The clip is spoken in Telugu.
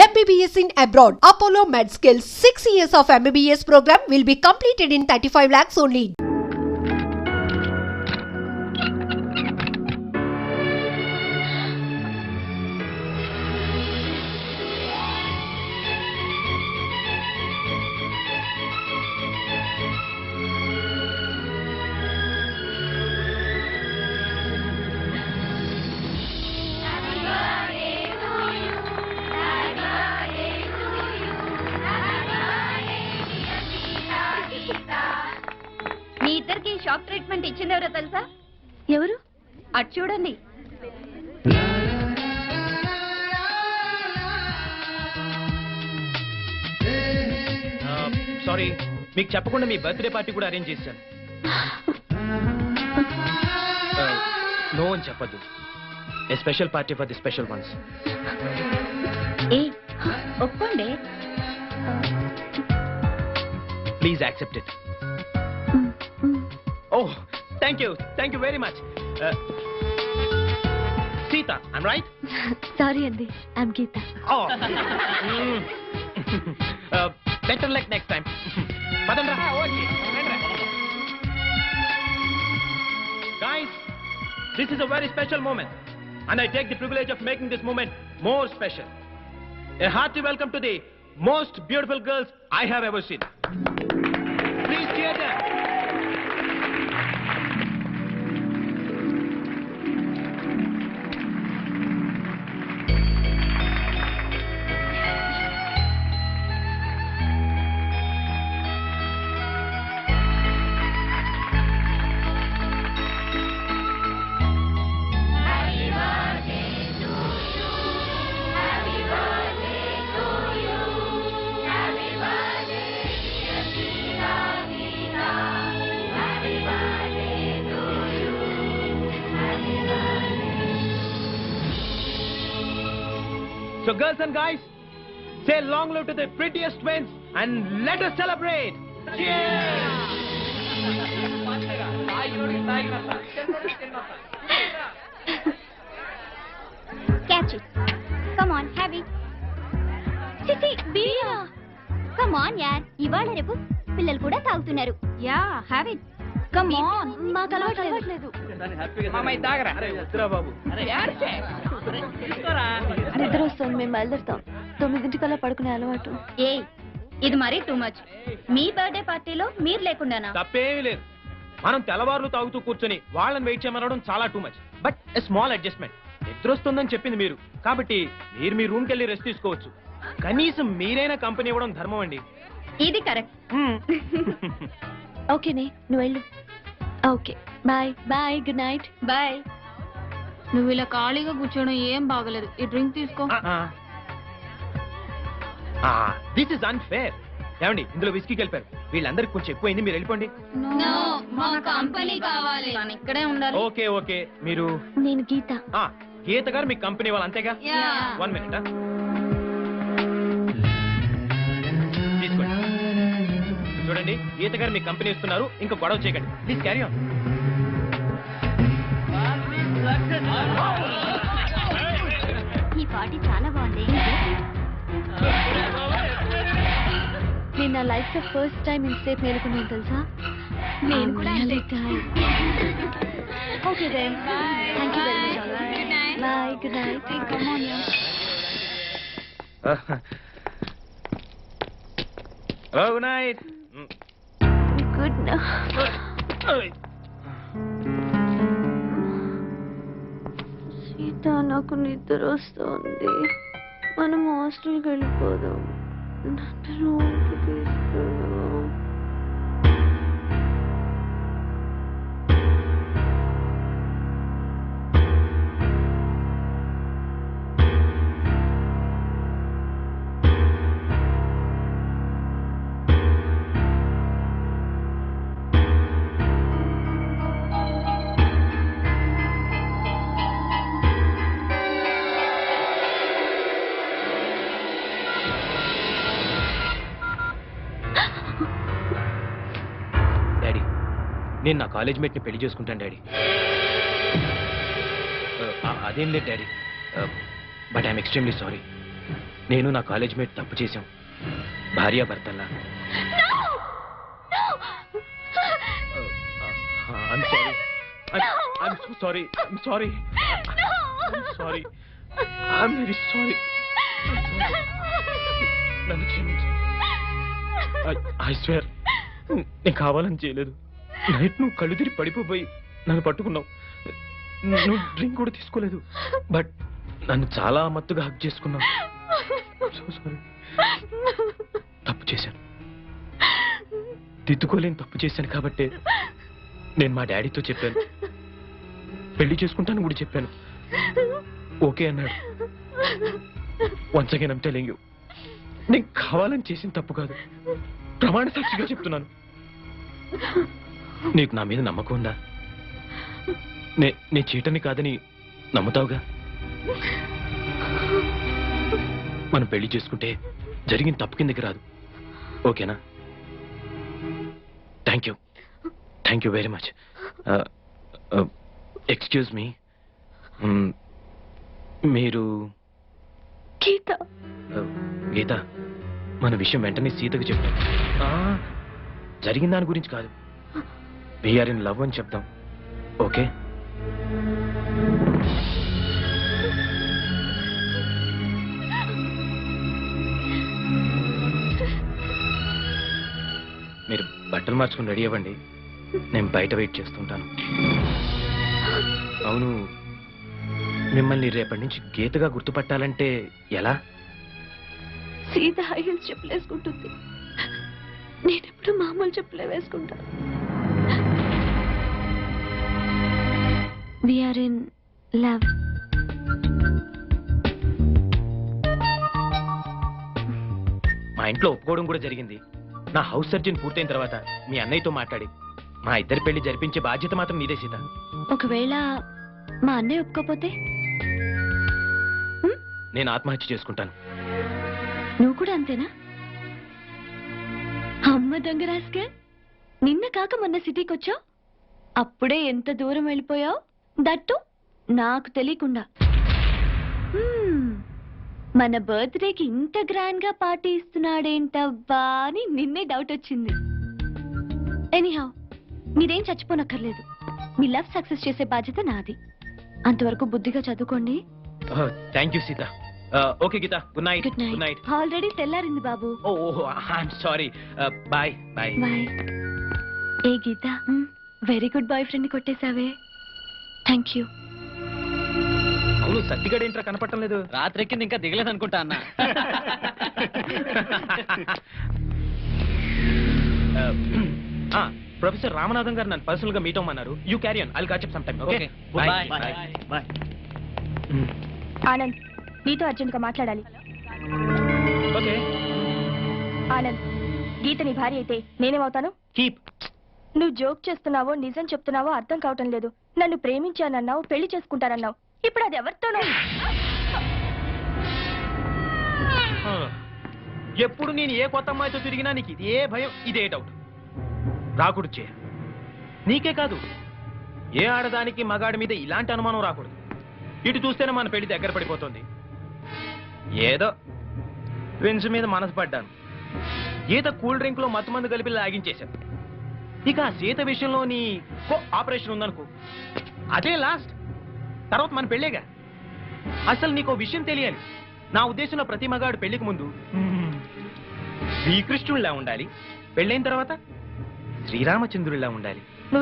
MBBS in abroad. Apollo MedSkill 6 years of MBBS program will be completed in 35 lakhs only. మీ ఇద్దరికి షాక్ ట్రీట్మెంట్ ఇచ్చింది ఎవరో తెలుసా? ఎవరు? అటు చూడండి. సారీ, మీకు చెప్పకుండా మీ బర్త్డే పార్టీ కూడా అరేంజ్ చేశాను. నో అని చెప్పద్దు. A special party for the special ones. ఏ ఒప్పుకోండి. Please accept it. Oh, thank you very much. Sita, I'm right? Sorry, Andy. I'm Geeta. Oh. Better luck next time. Padandra. Okay. Guys, this is a very special moment, and I take the privilege of making this moment more special. A hearty welcome to the most beautiful girls I have ever seen. Please cheer them. So girls and guys, say long live to the prettiest twins and let us celebrate. Cheers! Catch it. Come on, have it. Sissy, beer. Come on, yaar. ఇవాళ రేపు పిల్లలు కూడా తాగుతున్నారు. Yeah, have it. Come on. మాకు అలవాట్లేదు. మామయ్య తాగరా? అరే వద్దురా బాబు. అరే యార్చే. నిద్ర వస్తుంది, మేము బయలుదేరుతాం. 9 పడుకునే అలవాటు. ఏ ఇది మరీ టూ మచ్. మీ బర్త్డే పార్టీలో మీరు లేకుండానా? తప్పేమీ లేదు. మనం తెల్లవారులు తాగుతూ కూర్చొని వాళ్ళని వెయిట్ చేయమనడం చాలా too much. But a small adjustment. నిద్ర వస్తుందని చెప్పింది మీరు, కాబట్టి మీరు మీ రూమ్కి వెళ్ళి రెస్ట్ తీసుకోవచ్చు. కనీసం మీరైనా కంపెనీ ఇవ్వడం ధర్మం అండి. ఇది కరెక్ట్. ఓకేనే, నువ్వు వెళ్ళు. Okay, bye bye, good night. Bye. నువ్వు ఇలా ఖాళీగా కూర్చోడం ఏం బాగలేదు. ఈ డ్రింక్ తీసుకో. This is unfair. ఏమండి, ఇందులో విస్కీ కలిపారు. వీళ్ళందరికి కొంచెం ఎక్కువైంది, మీరు వెళ్ళిపోండి. మా కంపెనీ కావాలి. ఇక్కడే ఉండాలి. ఓకే ఓకే, మీరు నేను గీత. గీత గారు మీ కంపెనీ వాళ్ళు అంతేగా? 1 minute. తీసుకోండి. చూడండి, గీత గారు మీ కంపెనీ ఇస్తున్నారు, ఇంకా గొడవ చేయకండి. Please carry on. ఈ పార్టీ చాలా బాగుంది. నేను నా లైఫ్ లో ఫస్ట్ టైం ఇంతసేపు మేలుకున్నాను తెలుసా? నేను కూడా okay then, thank you very much. Bye, good night. Come on. Good night. Good night. Sita, నాకు నిద్ర వస్తుంది. మనం హాస్టల్కి వెళ్ళిపోదాం. నన్ను రూమ్కి తీసుకెళ్ళు. నేను నా కాలేజ్ మేట్ని పెళ్లి చేసుకుంటాను డాడీ. అదేం లేదు daddy, but I'm extremely sorry. నేను నా కాలేజ్ మేట్ తప్పు చేశాం, భార్యాభర్తల్లా. I'm sorry. I'm so sorry. I'm sorry. I'm sorry. I'm very sorry. నన్ను క్షమించు. I swear, నేను కావాలని చేయలేదు. నైట్ నువ్వు కళ్ళు తిరిగి పడిపోయి నన్ను పట్టుకున్నావు. నువ్వు డ్రింక్ కూడా తీసుకోలేదు, బట్ నన్ను చాలా మత్తుగా హక్ చేసుకున్నావు. So sorry. తప్పు చేశాను, దిద్దుకోలేని తప్పు చేశాను కాబట్టి నేను మా డాడీతో చెప్పాను, పెళ్లి చేసుకుంటాను కూడా చెప్పాను. ఓకే అన్నాడు. Once again I'm telling you, నేను కావాలని చేసిన తప్పు కాదు, ప్రమాణ సాక్షిగా చెప్తున్నాను. నీకు నా మీద నమ్మకం ఉందా? నే చీటని కాదని నమ్ముతావుగా? మనం పెళ్లి చేసుకుంటే జరిగిన తప్పు కిందకి రాదు, ఓకేనా? Thank you very much. Excuse me, మీరు గీత. గీత, మన విషయం వెంటనే సీతకు చెప్తాం. జరిగిన దాని గురించి కాదు, వీఆర్ ఇన్ లవ్ అని చెప్తాం, ఓకే? మీరు బట్టలు మార్చుకుని రెడీ అవ్వండి, నేను బయట వెయిట్ చేస్తుంటాను. అవును, మిమ్మల్ని రేపటి నుంచి గీతగా గుర్తుపట్టాలంటే ఎలా? సీత హై హీల్స్ చెప్పులు వేసుకుంటుంది, నేనెప్పుడు మామూలు చెప్పులే వేసుకుంటా. We are in love. మా ఇంట్లో ఒప్పుకోవడం కూడా జరిగింది. నా హౌస్ సర్జన్ పూర్తయిన తర్వాత మీ అన్నయ్యతో మాట్లాడి మా ఇద్దరి పెళ్లి జరిపించే బాధ్యత మాత్రం నీదే సీత. ఒకవేళ మా అన్నయ్య ఒప్పుకోపోతే నేను ఆత్మహత్య చేసుకుంటాను. నువ్వు కూడా అంతేనా? అమ్మ దొంగ రాస్కెల్, నిన్న కాక మొన్న సిటీకి వచ్చావు, అప్పుడే ఎంత దూరం వెళ్ళిపోయావు, దట్టు నాకు తెలియకుండా. మన బర్త్డేకి ఇంత గ్రాండ్ గా పార్టీ ఇస్తున్నాడేంటబ్బా అని నిన్నే డౌట్ వచ్చింది. ఎనీహౌ, మీరేం చచ్చిపోనక్కర్లేదు, మీ లవ్ సక్సెస్ చేసే బాధ్యత నాది. అంతవరకు బుద్ధిగా చదువుకోండి. Thank you Sita. Okay Geeta, good night. Good night. Already తెల్లారింది బాబు. Oh, I'm sorry. Bye bye. Bye. ఏ Geeta, very good boyfriend ని కొట్టేశావే. Thank you. అవును, సత్తిగడ ఏంట్రా కనపడటం లేదు? రాత్రెక్కింది ఇంకా దిగలేదు అనుకుంటా అన్న. ప్రొఫెసర్ రామనాథన్ గారు నన్ను పర్సనల్ గా మీట్ అవ్వమన్నారు. You carry on, I'll catch up some time. Okay, bye. Bye. Anand, నీతో అర్జెంట్ గా మాట్లాడాలి. ఓకే. ఆనంద్, గీత నీ భార్య అయితే నేనేమవుతాను? కీప్. నువ్వు జోక్ చేస్తున్నావో నిజం చెప్తున్నావో అర్థం కావటం లేదు. నన్ను ప్రేమించానన్నావు, పెళ్లి చేసుకుంటానన్నావు, ఇప్పుడు అది ఎవరితోనో. ఎప్పుడు నేను ఏ కొత్త అమ్మాయితో తిరిగినా నీకు ఇదే భయం, ఇదే డౌట్. రాకూడదు చేయ. నీకే కాదు, ఏ ఆడదానికి మగాడి మీద ఇలాంటి అనుమానం రాకూడదు. ఇటు చూస్తేనే మన పెళ్లి దగ్గర పడిపోతుంది. ఏదో ట్విన్స్ మీద మనసు పడ్డాను. ఈత కూల్ డ్రింక్ లో మత్తు మందు కలిపి లాగించేశాను. ఇక ఆ సీత విషయంలో నీ ఆపరేషన్ ఉందనుకో, అదే లాస్ట్. తర్వాత మన పెళ్ళేగా. అసలు నీకు విషయం తెలియాలి. నా ఉద్దేశంలో ప్రతి మగాడు పెళ్లికి ముందు శ్రీకృష్ణుడిలా ఉండాలి, పెళ్ళైన తర్వాత శ్రీరామచంద్రుడిలా ఉండాలి.